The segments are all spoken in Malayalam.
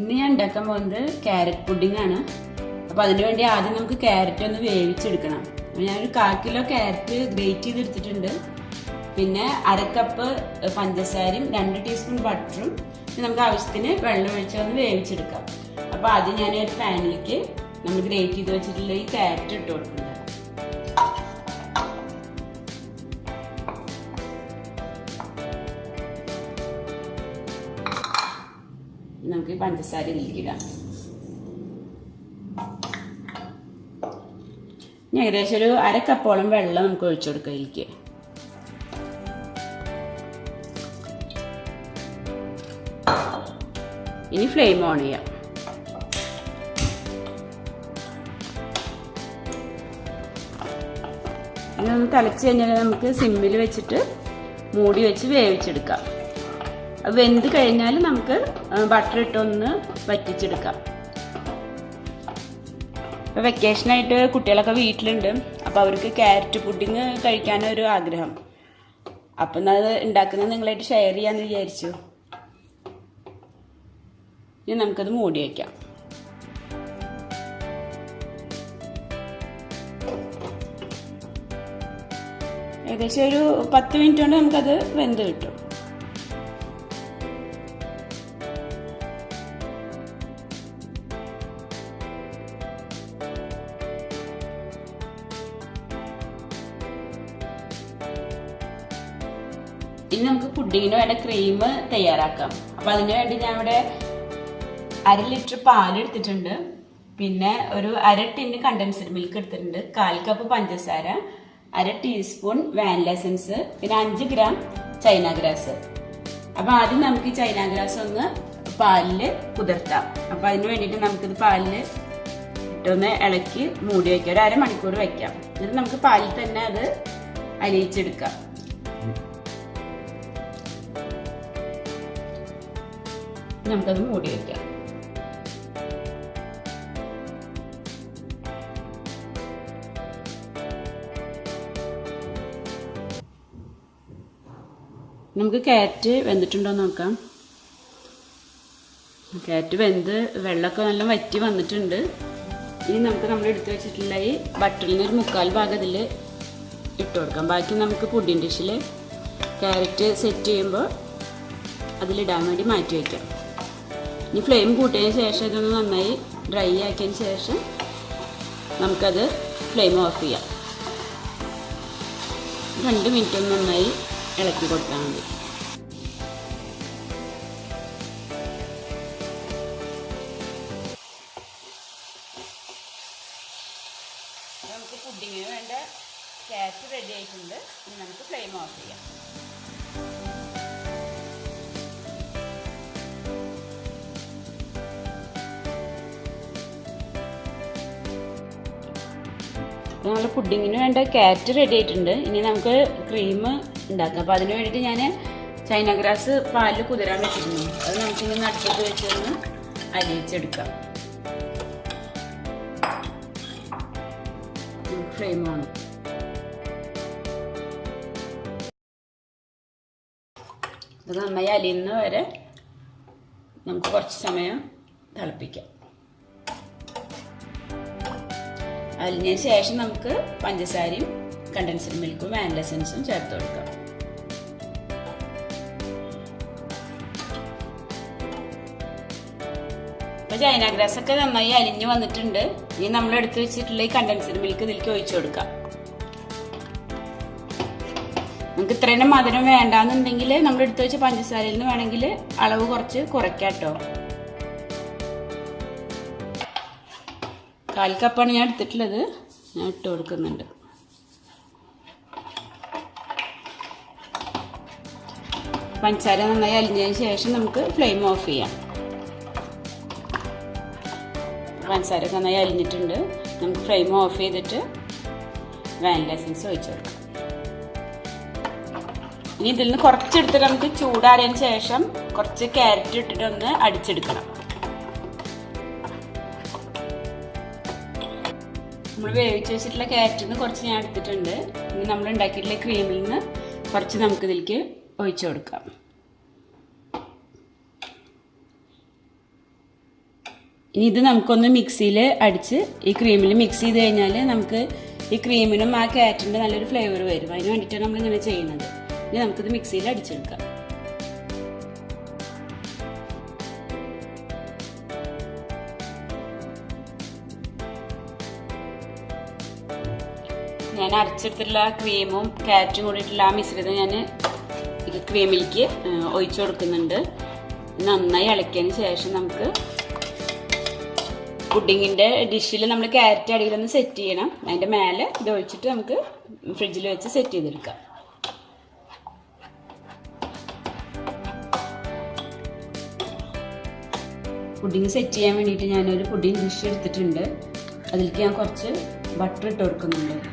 ഇന്ന് ഞാൻ ഉണ്ടാക്കാൻ പോകുന്നത് ക്യാരറ്റ് പുഡിംഗ് ആണ്. അപ്പോൾ അതിനുവേണ്ടി ആദ്യം നമുക്ക് ക്യാരറ്റ് ഒന്ന് വേവിച്ചെടുക്കണം. ഞാനൊരു 1/4 കിലോ ക്യാരറ്റ് ഗ്രേറ്റ് ചെയ്തെടുത്തിട്ടുണ്ട്. പിന്നെ 1/2 കപ്പ് പഞ്ചസാരയും 2 ടീസ്പൂൺ ബട്ടറും നമുക്ക് ആവശ്യത്തിന് വെള്ളം ഒഴിച്ച് ഒന്ന് വേവിച്ചെടുക്കാം. അപ്പോൾ ആദ്യം ഞാൻ ഒരു പാനിലേക്ക് നമ്മൾ ഗ്രേറ്റ് ചെയ്ത് വെച്ചിട്ടുള്ള ഈ ക്യാരറ്റ് ഇട്ട് കൊടുക്കുന്നത്. നമുക്ക് പഞ്ചസാര ഇതിലേക്ക് ഇടാം. ഏകദേശം ഒരു 1/2 കപ്പോളം വെള്ളം നമുക്ക് ഒഴിച്ചു കൊടുക്കാം ഇതിലേക്ക്. ഇനി ഫ്ലെയിം ഓൺ ചെയ്യാം. ഇനി ഒന്ന് തിളച്ച് കഴിഞ്ഞാൽ നമുക്ക് സിമ്മിൽ വെച്ചിട്ട് മൂടി വെച്ച് വേവിച്ചെടുക്കാം. വെന്ത് കഴിഞ്ഞാൽ നമുക്ക് ബട്ടർ ഇട്ടൊന്ന് വറ്റിച്ചെടുക്കാം. ഇപ്പോൾ വെക്കേഷനായിട്ട് കുട്ടികളൊക്കെ വീട്ടിലുണ്ട്. അപ്പോൾ അവർക്ക് ക്യാരറ്റ് പുഡിങ് കഴിക്കാനൊരു ആഗ്രഹം. അപ്പം അത് ഉണ്ടാക്കുന്നത് നിങ്ങളായിട്ട് ഷെയർ ചെയ്യാമെന്ന് വിചാരിച്ചു. ഇനി നമുക്കത് മൂടി വയ്ക്കാം. ഏകദേശം ഒരു 10 മിനിറ്റ് കൊണ്ട് നമുക്കത് വെന്ത് കിട്ടും. ഇനി നമുക്ക് പുഡിങ്ങിന് വേണ്ട ക്രീം തയ്യാറാക്കാം. അപ്പം അതിന് വേണ്ടി ഞാൻ ഇവിടെ 1/2 ലിറ്റർ പാലെടുത്തിട്ടുണ്ട്. പിന്നെ ഒരു 1/2 ടിന്ന് കണ്ടൻസ്ഡ് മിൽക്ക് എടുത്തിട്ടുണ്ട്. 1/4 കപ്പ് പഞ്ചസാര, 1/2 ടീസ്പൂൺ വാനില എസൻസ്, പിന്നെ 5 ഗ്രാം ചൈന ഗ്രാസ്. അപ്പം ആദ്യം നമുക്ക് ഈ ചൈന ഗ്രാസ് ഒന്ന് പാലിൽ കുതിർത്താം. അപ്പം അതിന് വേണ്ടിയിട്ട് നമുക്കിത് പാലിൽ ഇട്ടൊന്ന് ഇളക്കി മൂടി വയ്ക്കാം. ഒരു 1/2 മണിക്കൂർ വയ്ക്കാം. എന്നിട്ട് നമുക്ക് പാലിൽ തന്നെ അത് അലിയിച്ചെടുക്കാം. നമുക്കത് മൂടി വയ്ക്കാം. നമുക്ക് ക്യാരറ്റ് വെന്തിട്ടുണ്ടോ എന്ന് നോക്കാം. ക്യാരറ്റ് വെന്ത് വെള്ളമൊക്കെ നല്ല വറ്റി വന്നിട്ടുണ്ട്. ഇനി നമുക്ക് നമ്മൾ എടുത്തു വെച്ചിട്ടുള്ള ഈ ബട്ടറിൽ നിന്ന് ഒരു 1/4 ഭാഗം ഇതിൽ ഇട്ട് കൊടുക്കാം. ബാക്കി നമുക്ക് പുഡിംഗ് ഡിഷിൽ ക്യാരറ്റ് സെറ്റ് ചെയ്യുമ്പോൾ അതിലിടാൻ വേണ്ടി മാറ്റി വയ്ക്കാം. ഇനി ഫ്ലെയിം കൂട്ടിയതിന് ശേഷം ഇതൊന്ന് നന്നായി ഡ്രൈ ആക്കിയതിന് ശേഷം നമുക്കത് ഫ്ലെയിം ഓഫ് ചെയ്യാം. 2 മിനിറ്റ് ഒന്ന് നന്നായി ഇളക്കി കൊടുത്താൽ മതി. നമുക്ക് പുഡിങ്ങിന് വേണ്ട ക്യാരറ്റ് റെഡി ആയിട്ടുണ്ട്. ഇനി നമുക്ക് ഫ്ലെയിം ഓഫ് ചെയ്യാം. നമ്മൾ പുഡിങ്ങിന് വേണ്ട ക്യാരറ്റ് റെഡി ആയിട്ടുണ്ട്. ഇനി നമുക്ക് ക്രീം ഉണ്ടാക്കാം. അപ്പോൾ അതിന് വേണ്ടിയിട്ട് ഞാൻ ചൈന ഗ്രാസ് പാലിൽ കുതിരാൻ വെച്ചിരുന്നു. അത് നമുക്കിങ്ങനെ അടുപ്പത്ത് വെച്ചൊന്ന് അലിയിച്ചെടുക്കാം. Flame on. അത് നന്നായി അലിയുന്ന വരെ നമുക്ക് കുറച്ച് സമയം തിളപ്പിക്കാം. അലിഞ്ഞതിന് ശേഷം നമുക്ക് പഞ്ചസാരയും കണ്ടൻസ്ഡ് മിൽക്കും വാനില എസൻസും ചേർത്ത് കൊടുക്കാം. ഇപ്പൊ ചൈന ഗ്രാസ് ഒക്കെ നന്നായി അലിഞ്ഞു വന്നിട്ടുണ്ട്. ഇനി നമ്മൾ എടുത്തു വെച്ചിട്ടുള്ള ഈ കണ്ടൻസ്ഡ് മിൽക്ക് ഇതിലേക്ക് ഒഴിച്ചു കൊടുക്കാം. നമുക്ക് ഇത്രയും മധുരം വേണ്ടാന്നുണ്ടെങ്കിൽ നമ്മൾ എടുത്തു വെച്ച പഞ്ചസാരയിൽ നിന്ന് വേണമെങ്കിൽ അളവ് കുറച്ച് കുറയ്ക്കാം കേട്ടോ. 1/4 കപ്പാണ് ഞാൻ എടുത്തിട്ടുള്ളത്. ഞാൻ ഇട്ട് കൊടുക്കുന്നുണ്ട്. പഞ്ചസാര നന്നായി അലിഞ്ഞതിന് ശേഷം നമുക്ക് ഫ്ലെയിം ഓഫ് ചെയ്യാം. പഞ്ചസാര നന്നായി അലിഞ്ഞിട്ടുണ്ട്. നമുക്ക് ഫ്ലെയിം ഓഫ് ചെയ്തിട്ട് വാനില എസൻസ് ഒഴിച്ചു കൊടുക്കാം. ഇനി ഇതിൽ നിന്ന് കുറച്ചെടുത്തിട്ട് നമുക്ക് ചൂടാറിയതിന് ശേഷം കുറച്ച് ക്യാരറ്റ് ഇട്ടിട്ടൊന്ന് അടിച്ചെടുക്കണം. നമ്മൾ വേവിച്ച് വെച്ചിട്ടുള്ള ക്യാരറ്റിൽ നിന്ന് കുറച്ച് ഞാൻ എടുത്തിട്ടുണ്ട്. ഇനി നമ്മൾ ഉണ്ടാക്കിയിട്ടുള്ള ക്രീമിൽ നിന്ന് കുറച്ച് നമുക്കിതിലേക്ക് ഒഴിച്ചു കൊടുക്കാം. ഇനി ഇത് നമുക്കൊന്ന് മിക്സിയിൽ അടിച്ച് ഈ ക്രീമിൽ മിക്സ് ചെയ്ത് കഴിഞ്ഞാൽ നമുക്ക് ഈ ക്രീമിനും ആ ക്യാരറ്റിൻ്റെ നല്ലൊരു ഫ്ലേവർ വരും. അതിന് വേണ്ടിയിട്ടാണ് നമ്മളിങ്ങനെ ചെയ്യുന്നത്. ഇനി നമുക്കിത് മിക്സിയിൽ അടിച്ചെടുക്കാം. ഞാൻ അരച്ചെടുത്തിട്ടുള്ള ക്രീമും ക്യാരറ്റും കൂടിയിട്ടുള്ള ആ മിശ്രിതം ഞാൻ ഈ ക്രീമിലേക്ക് ഒഴിച്ചു കൊടുക്കുന്നുണ്ട്. നന്നായി ഇളക്കിയതിന് ശേഷം നമുക്ക് പുഡിങ്ങിൻ്റെ ഡിഷിൽ നമ്മൾ ക്യാരറ്റ് അടിയിലൊന്ന് സെറ്റ് ചെയ്യണം. അതിൻ്റെ മേലെ ഇത് ഒഴിച്ചിട്ട് നമുക്ക് ഫ്രിഡ്ജിൽ വെച്ച് സെറ്റ് ചെയ്തെടുക്കാം. പുഡിങ് സെറ്റ് ചെയ്യാൻ വേണ്ടിയിട്ട് ഞാനൊരു പുഡിങ് ഡിഷ് എടുത്തിട്ടുണ്ട്. അതിലേക്ക് ഞാൻ കുറച്ച് ബട്ടർ ഇട്ട് കൊടുക്കുന്നുണ്ട്.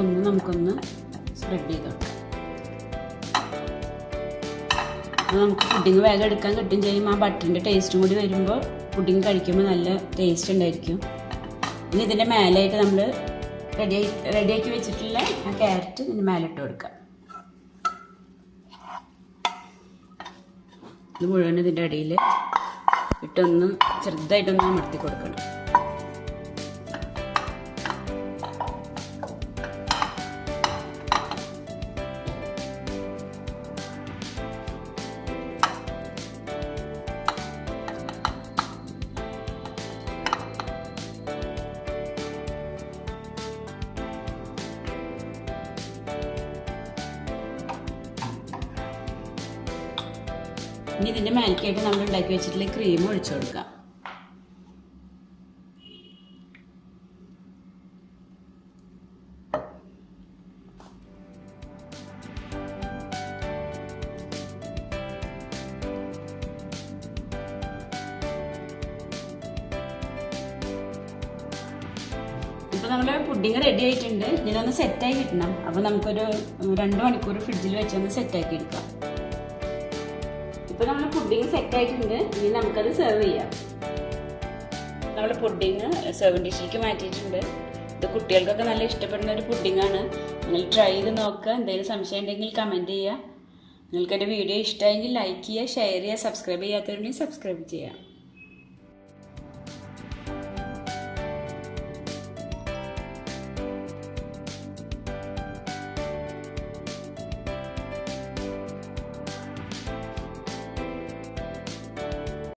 ഒന്ന് നമുക്കൊന്ന് സ്പ്രെഡ് ചെയ്ത് കൊടുക്കാം. അപ്പോൾ നമുക്ക് പുഡിങ് വേഗം എടുക്കാൻ കിട്ടും ചെയ്യും. ആ ബട്ടറിൻ്റെ ടേസ്റ്റും കൂടി വരുമ്പോൾ പുഡിങ് കഴിക്കുമ്പോൾ നല്ല ടേസ്റ്റ് ഉണ്ടായിരിക്കും. ഇനി ഇതിൻ്റെ മേലായിട്ട് നമ്മൾ റെഡിയാക്കി വെച്ചിട്ടുള്ള ആ ക്യാരറ്റ് ഇതിൻ്റെ മേലെ ഇട്ട് കൊടുക്കാം. ഇത് മുഴുവൻ ഇതിൻ്റെ അടിയിൽ ഇട്ടൊന്ന് ചെറുതായിട്ടൊന്ന് അമർത്തി കൊടുക്കണം. ഇനി ഇതിൻ്റെ മേലേക്കായിട്ട് നമ്മൾ ഉണ്ടാക്കി വെച്ചിട്ടുള്ള ക്രീം ഒഴിച്ചു കൊടുക്കാം. ഇപ്പോൾ നമ്മുടെ പുഡിങ് റെഡി ആയിട്ടുണ്ട്. ഇതിനൊന്ന് സെറ്റായി കിട്ടണം. അപ്പോൾ നമുക്കൊരു 2 മണിക്കൂർ ഫ്രിഡ്ജിൽ വെച്ചൊന്ന് സെറ്റാക്കി എടുക്കാം. ഇപ്പോൾ നമ്മൾ പുഡിങ് സെറ്റ് ആയിട്ടുണ്ട്. ഇനി നമുക്കത് സെർവ് ചെയ്യാം. നമ്മൾ പുഡിങ് സെർവിങ് ഡിഷിലേക്ക് മാറ്റിയിട്ടുണ്ട്. ഇത് കുട്ടികൾക്കൊക്കെ നല്ല ഇഷ്ടപ്പെടുന്ന ഒരു പുഡിങ്ങാണ്. നിങ്ങൾ ട്രൈ ചെയ്ത് നോക്കുക. എന്തെങ്കിലും സംശയം ഉണ്ടെങ്കിൽ കമൻറ്റ് ചെയ്യുക. നിങ്ങൾക്ക് എൻ്റെ വീഡിയോ ഇഷ്ടമായെങ്കിൽ ലൈക്ക് ചെയ്യുക, ഷെയർ ചെയ്യുക, സബ്സ്ക്രൈബ് ചെയ്യാത്തവരുണ്ടെങ്കിൽ സബ്സ്ക്രൈബ് ചെയ്യുക.